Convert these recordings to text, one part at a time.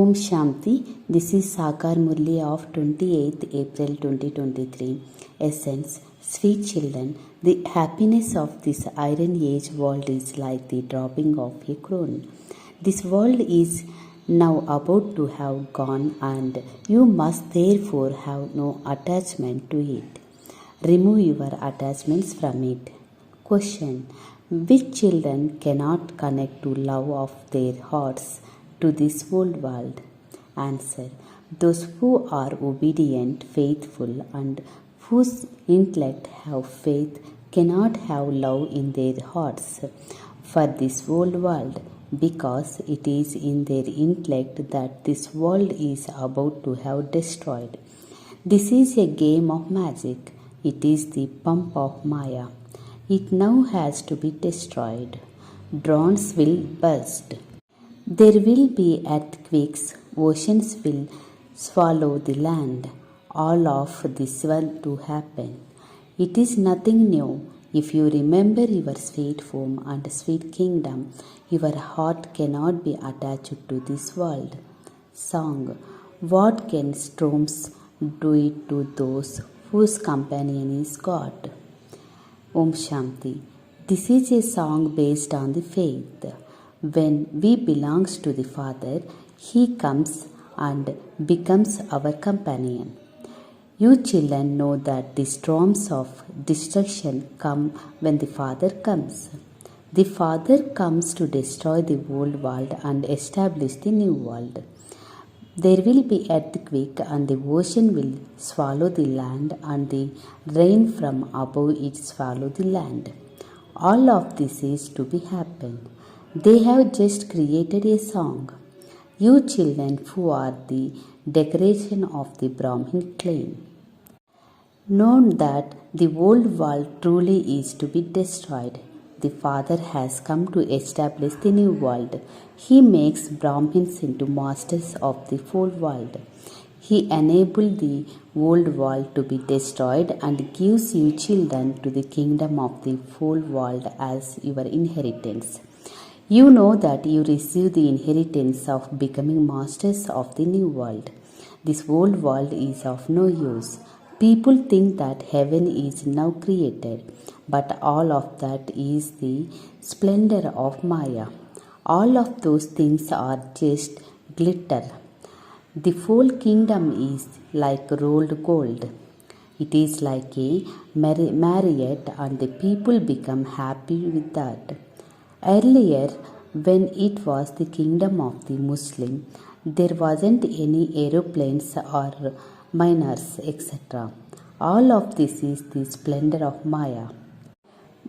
Om Shanti. This is Sakar Murli of 28th April 2023. Essence. Sweet children, the happiness of this Iron Age world is like the dropping of a crown. This world is now about to have gone, and you must therefore have no attachment to it. Remove your attachments from it. Question. Which children cannot connect to love of their hearts to this old world? Answer. Those who are obedient, faithful, and whose intellect have faith cannot have love in their hearts for this old world, because it is in their intellect that this world is about to have destroyed. This is a game of magic. It is the pump of Maya. It now has to be destroyed. Drones will burst. There will be earthquakes. Oceans will swallow the land. All of this will to happen. It is nothing new. If you remember your sweet home and sweet kingdom, your heart cannot be attached to this world. Song. What can storms do it to those whose companion is God? Om Shanti. This is a song based on the faith. When we belong to the Father, He comes and becomes our companion. You children know that the storms of destruction come when the Father comes. The Father comes to destroy the old world and establish the new world. There will be earthquake, and the ocean will swallow the land, and the rain from above it swallow the land. All of this is to be happen. They have just created a song. You children who are the decoration of the Brahmin clan, know that the old world truly is to be destroyed. The Father has come to establish the new world. He makes Brahmins into masters of the whole world. He enables the old world to be destroyed and gives you children to the kingdom of the whole world as your inheritance. You know that you receive the inheritance of becoming masters of the new world. This old world is of no use. People think that heaven is now created, but all of that is the splendor of Maya. All of those things are just glitter. The whole kingdom is like rolled gold. It is like a marriott, and the people become happy with that. Earlier, when it was the kingdom of the Muslim, there wasn't any aeroplanes or miners, etc. All of this is the splendor of Maya.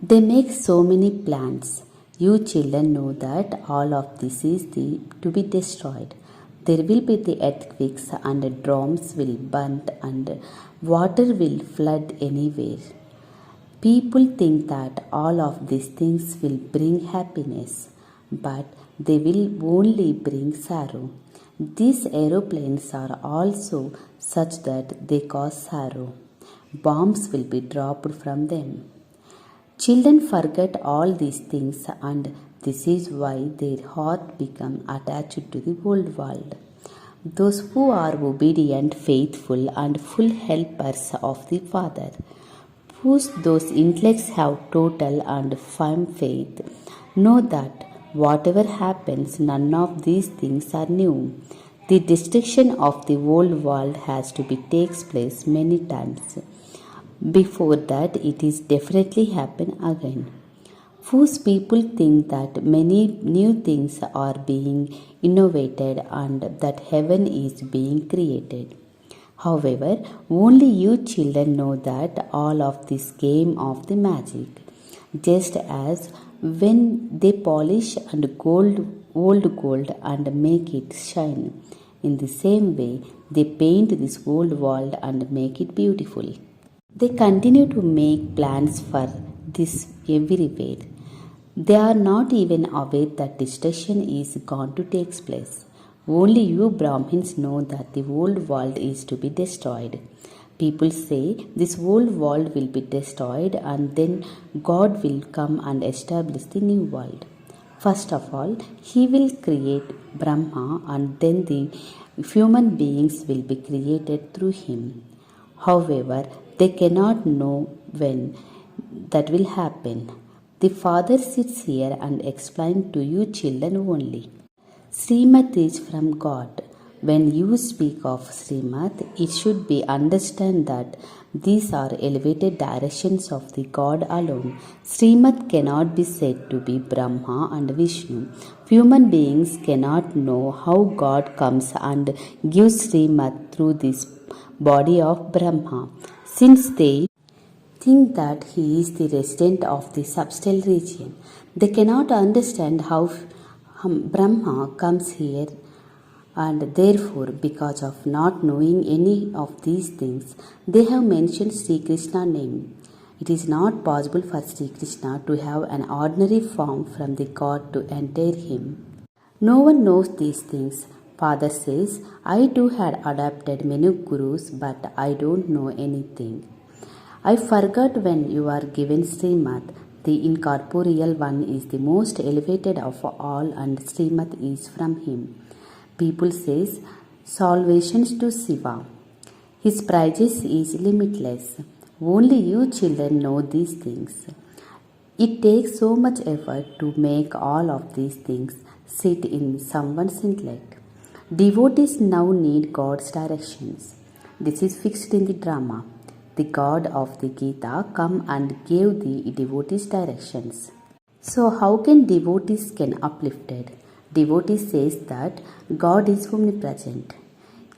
They make so many plans. You children know that all of this is to be destroyed. There will be the earthquakes, and drums will burn, and water will flood anywhere. People think that all of these things will bring happiness, but they will only bring sorrow. These aeroplanes are also such that they cause sorrow. Bombs will be dropped from them. Children forget all these things, and this is why their heart become attached to the old world. Those who are obedient, faithful, and full helpers of the Father, those intellects have total and firm faith, know that whatever happens, none of these things are new. The destruction of the old world has to be takes place many times. Before that, it is definitely happen again. Whose people think that many new things are being innovated and that heaven is being created. However, only you children know that all of this game of the magic. Just as when they polish and old gold and make it shine, in the same way they paint this old world and make it beautiful. They continue to make plans for this everywhere. They are not even aware that destruction is going to take place. Only you Brahmins know that the old world is to be destroyed. People say this old world will be destroyed, and then God will come and establish the new world. First of all, he will create Brahma and then the human beings will be created through him. However, they cannot know when that will happen. The Father sits here and explains to you children only. Srimad is from God. When you speak of Srimad, it should be understood that these are elevated directions of the God alone. Srimad cannot be said to be Brahma and Vishnu. Human beings cannot know how God comes and gives Srimad through this body of Brahma, since they think that he is the resident of the substellar region. They cannot understand how Brahma comes here, and therefore, because of not knowing any of these things, they have mentioned Sri Krishna's name. It is not possible for Sri Krishna to have an ordinary form from the God to enter him. No one knows these things. Father says, I too had adopted many gurus, but I don't know anything. I forgot when you are given Srimad. The incorporeal one is the most elevated of all, and Srimad is from him. People says, salvations to Shiva. His praises is limitless. Only you children know these things. It takes so much effort to make all of these things sit in someone's intellect. Devotees now need God's directions. This is fixed in the drama. The God of the Gita come and gave the devotees directions. So how can devotees can uplifted? Devotee says that God is omnipresent.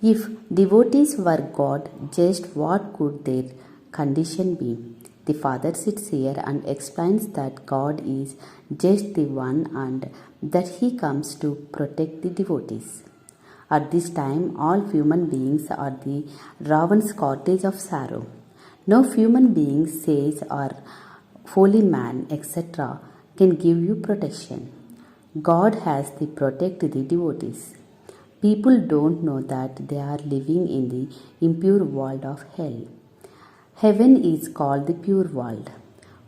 If devotees were God, just what could their condition be? The Father sits here and explains that God is just the one and that he comes to protect the devotees. At this time, all human beings are the Ravan's cottage of sorrow. No human being, sage or holy man, etc., can give you protection. God has to protect the devotees. People don't know that they are living in the impure world of hell. Heaven is called the pure world.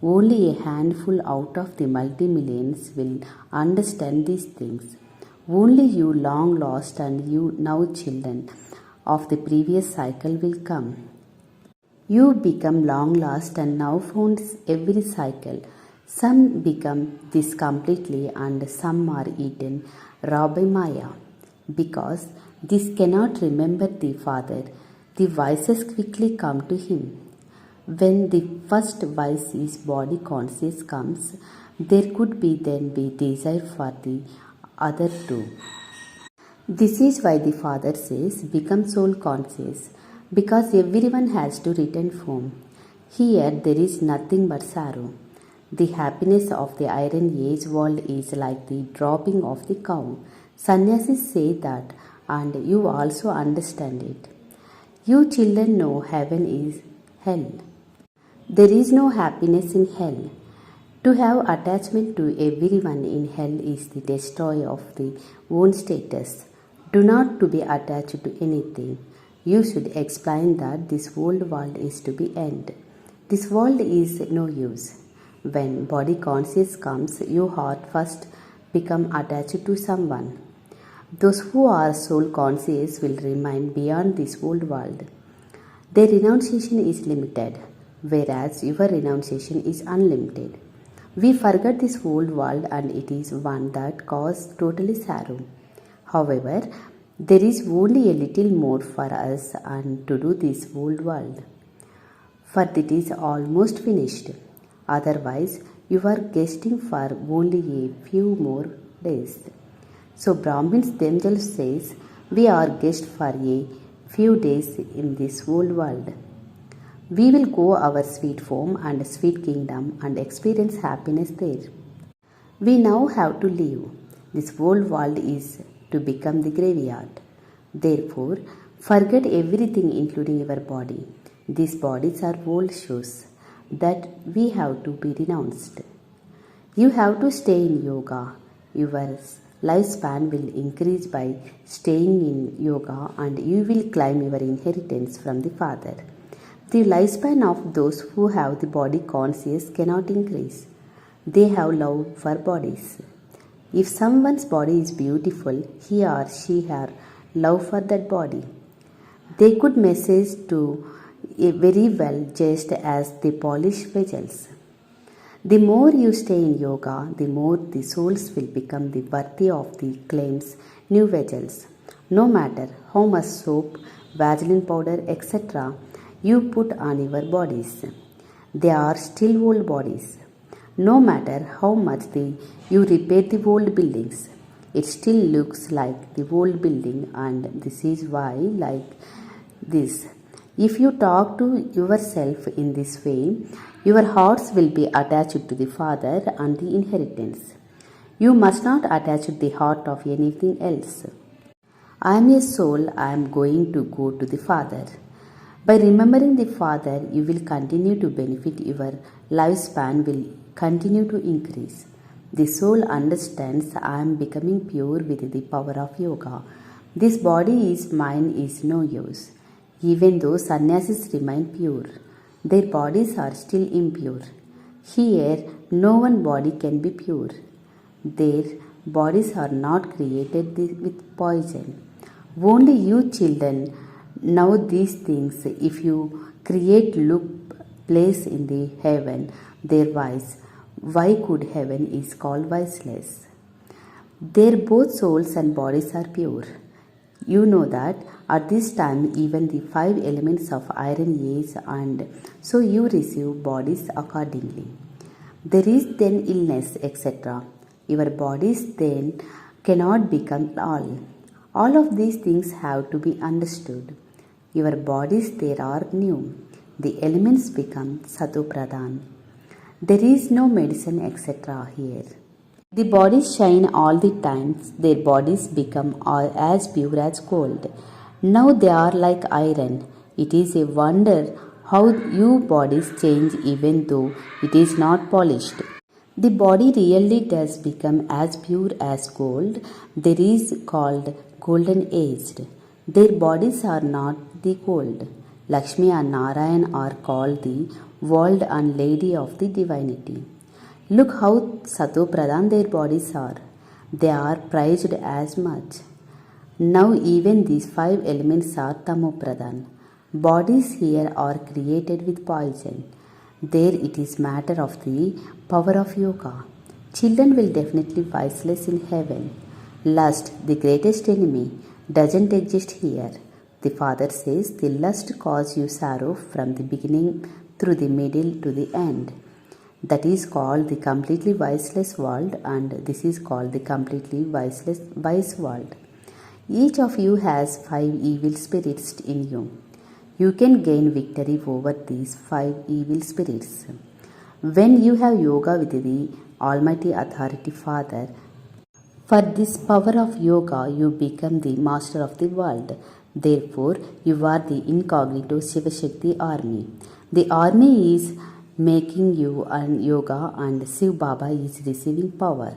Only a handful out of the multi-millions will understand these things. Only you long lost and you now children of the previous cycle will come. You become long lost and now found every cycle. Some become this completely and some are eaten raw by Maya. Because this cannot remember the Father, the vices quickly come to him. When the first vice is body conscious comes, there could be then be desire for the other two. This is why the Father says, become soul conscious, because everyone has to return home. Here there is nothing but sorrow. The happiness of the Iron Age world is like the dropping of the cow. Sannyasis say that, and you also understand it. You children know heaven is hell. There is no happiness in hell. To have attachment to everyone in hell is the destroy of the own status. Do not to be attached to anything. You should explain that this old world is to be end. This world is no use. When body conscious comes, your heart first become attached to someone. Those who are soul conscious will remain beyond this old world. Their renunciation is limited, whereas your renunciation is unlimited. We forget this old world and it is one that causes totally sorrow. However, there is only a little more for us and to do this old world. For it is almost finished. Otherwise, you are guesting for only a few more days. So Brahmins themselves says, we are guests for a few days in this old world. We will go our sweet home and sweet kingdom and experience happiness there. We now have to leave. This old world is to become the graveyard. Therefore, forget everything including your body. These bodies are old shoes that we have to be renounced. You have to stay in yoga. Your lifespan will increase by staying in yoga and you will claim your inheritance from the Father. The lifespan of those who have the body conscious cannot increase. They have love for bodies. If someone's body is beautiful, he or she has love for that body. They could message to very well just as they polish vessels. The more you stay in yoga, the more the souls will become the worthy of the claims new vessels. No matter how much soap, Vaseline powder, etc. you put on your bodies, they are still old bodies. No matter how much you repair the old buildings, it still looks like the old building, and this is why, like this, if you talk to yourself in this way, your hearts will be attached to the Father and the inheritance. You must not attach the heart of anything else. I am a soul, I am going to go to the Father. By remembering the Father, you will continue to benefit, your lifespan will continue to increase. The soul understands I am becoming pure with the power of yoga. This body is mine is no use. Even though sannyasis remain pure, their bodies are still impure. Here, no one body can be pure. Their bodies are not created with poison. Only you children know these things. If you create look place in the heaven, their wise, why could heaven is called viceless? Their both souls and bodies are pure. You know that at this time even the 5 elements of iron is, and so you receive bodies accordingly. There is then illness, etc. Your bodies then cannot become all. All of these things have to be understood. Your bodies there are new. The elements become Sato Pradhan. There is no medicine, etc. here. The bodies shine all the times, their bodies become as pure as gold. Now they are like iron. It is a wonder how your bodies change even though it is not polished. The body really does become as pure as gold. There is called golden aged. Their bodies are not the gold. Lakshmi and Narayan are called the world and lady of the divinity. Look how Sato Pradhan their bodies are. They are prized as much. Now even these 5 elements are Tamo Pradhan. Bodies here are created with poison. There it is matter of the power of yoga. Children will definitely viceless in heaven. Lust, the greatest enemy, doesn't exist here. The Father says the lust causes you sorrow from the beginning through the middle to the end. That is called the completely viceless world, and this is called the completely wise world. Each of you has 5 evil spirits in you. You can gain victory over these 5 evil spirits. When you have yoga with the Almighty Authority Father, for this power of yoga you become the master of the world. Therefore, you are the incognito Shiva Shakti army. The army is making you and yoga, and Shiv Baba is receiving power.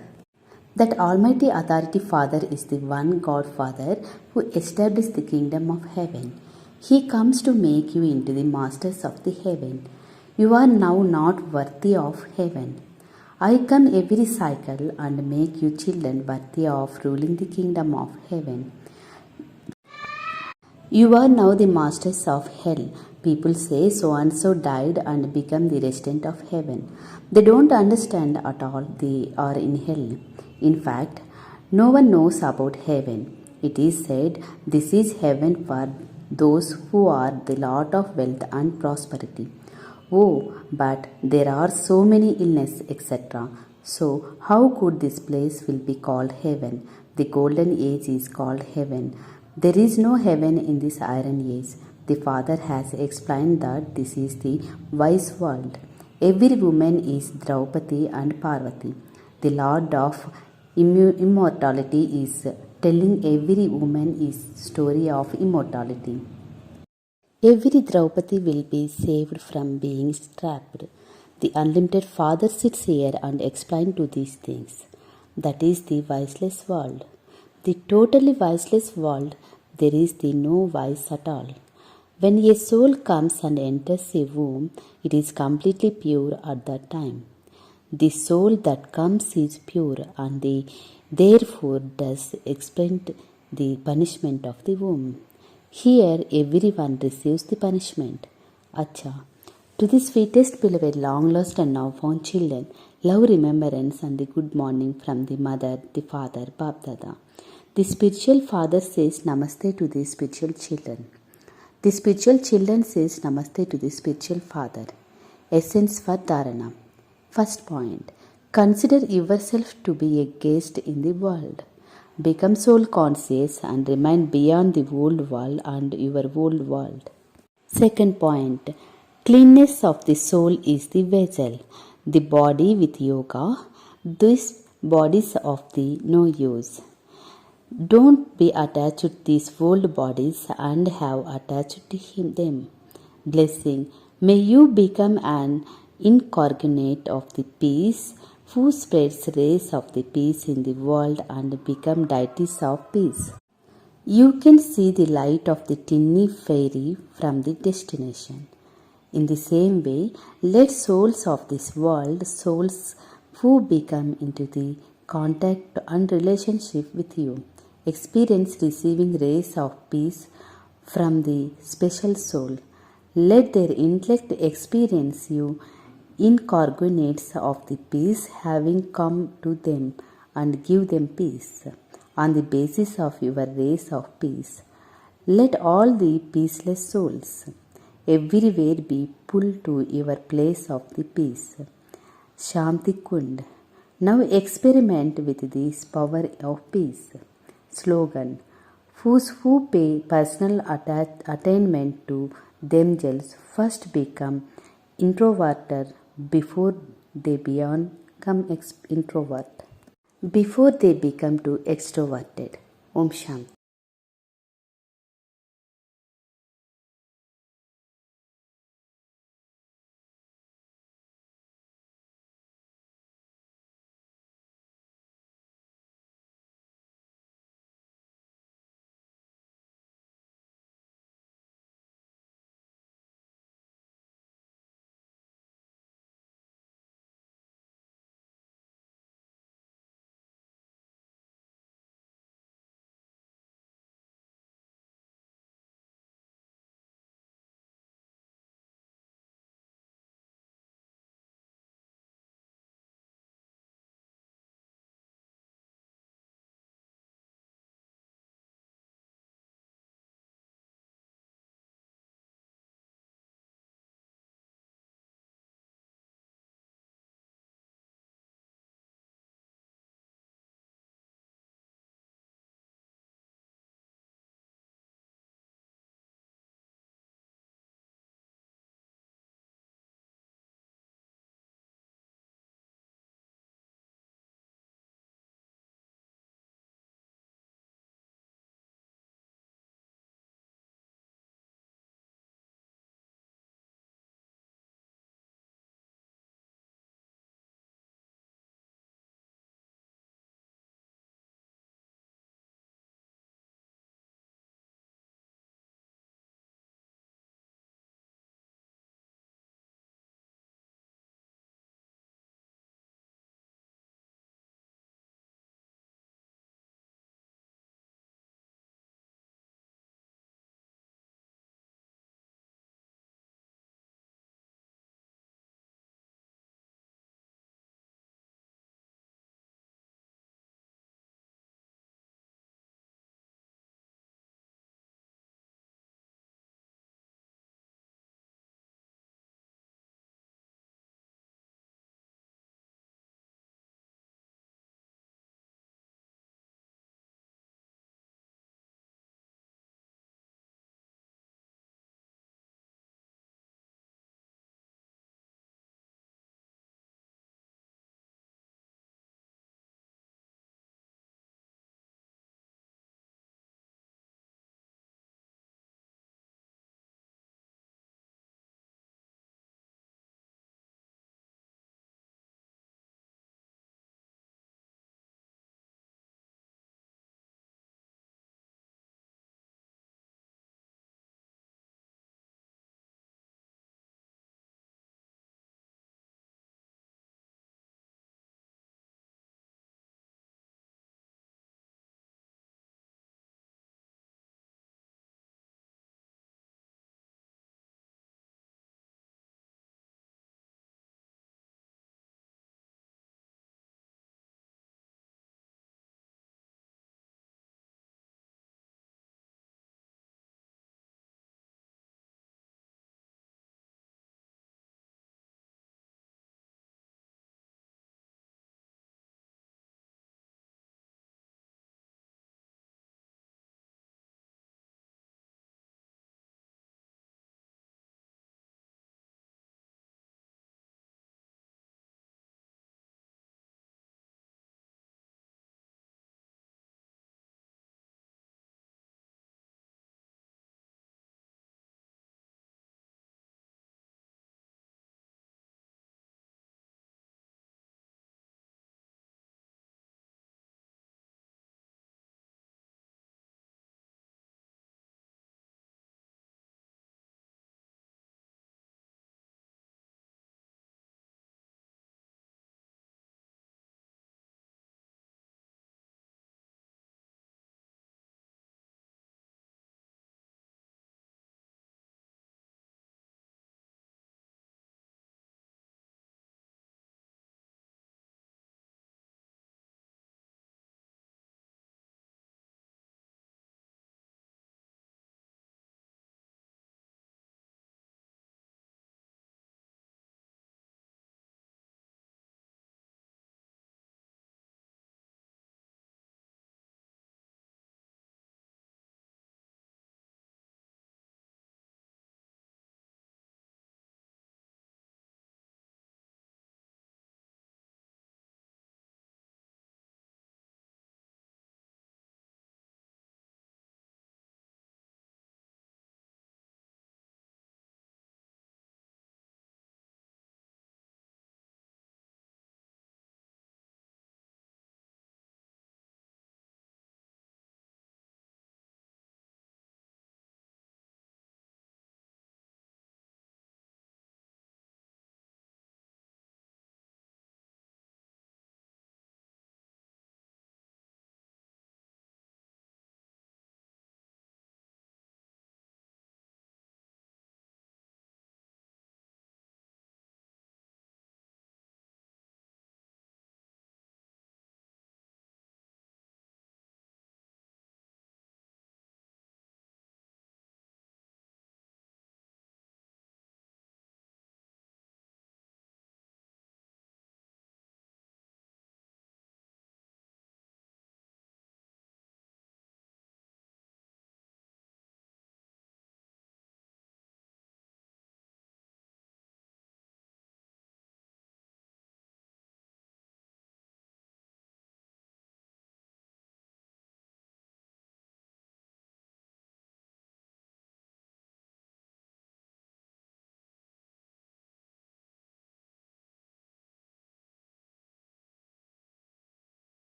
That Almighty Authority Father is the one Godfather who established the kingdom of heaven. He comes to make you into the masters of the heaven. You are now not worthy of heaven. I come every cycle and make you children worthy of ruling the kingdom of heaven. You are now the masters of hell. People say so and so died and become the resident of heaven. They don't understand at all they are in hell. In fact, no one knows about heaven. It is said this is heaven for those who are the lot of wealth and prosperity. Oh, but there are so many illness, etc. So how could this place will be called heaven? The golden age is called heaven. There is no heaven in this iron age. The Father has explained that this is the wise world. Every woman is Draupadi and Parvati. The Lord of immortality is telling every woman his story of immortality. Every Draupadi will be saved from being trapped. The unlimited Father sits here and explains to these things. That is the viceless world. The totally viceless world, there is the no vice at all. When a soul comes and enters a womb, it is completely pure at that time. The soul that comes is pure, and the Therefore does explain the punishment of the womb. Here everyone receives the punishment. Acha. To the sweetest beloved, long lost and now found children, love, remembrance, and the good morning from the mother, the father, Bap Dada. The spiritual father says Namaste to the spiritual children. The spiritual children says Namaste to the spiritual father. Essence for Dharana. First point. Consider yourself to be a guest in the world. Become soul conscious and remain beyond the old world and your old world. Second point. Cleanness of the soul is the vessel. The body with yoga. These bodies of the no use. Don't be attached to these old bodies and have attached to them. Blessing. May you become an incarnate of the peace, who spreads rays of the peace in the world and become deities of peace. You can see the light of the tiny fairy from the destination. In the same way, let souls of this world, souls who become into the contact and relationship with you, experience receiving rays of peace from the special soul. Let their intellect experience you incarnates of the peace having come to them and give them peace. On the basis of your rays of peace, let all the peaceless souls everywhere be pulled to your place of the peace. Shanti Kund. Now experiment with this power of peace. Slogan. Those who pay personal attainment to themselves first become introverted before they become introvert. Before they become too extroverted. Om Shanti.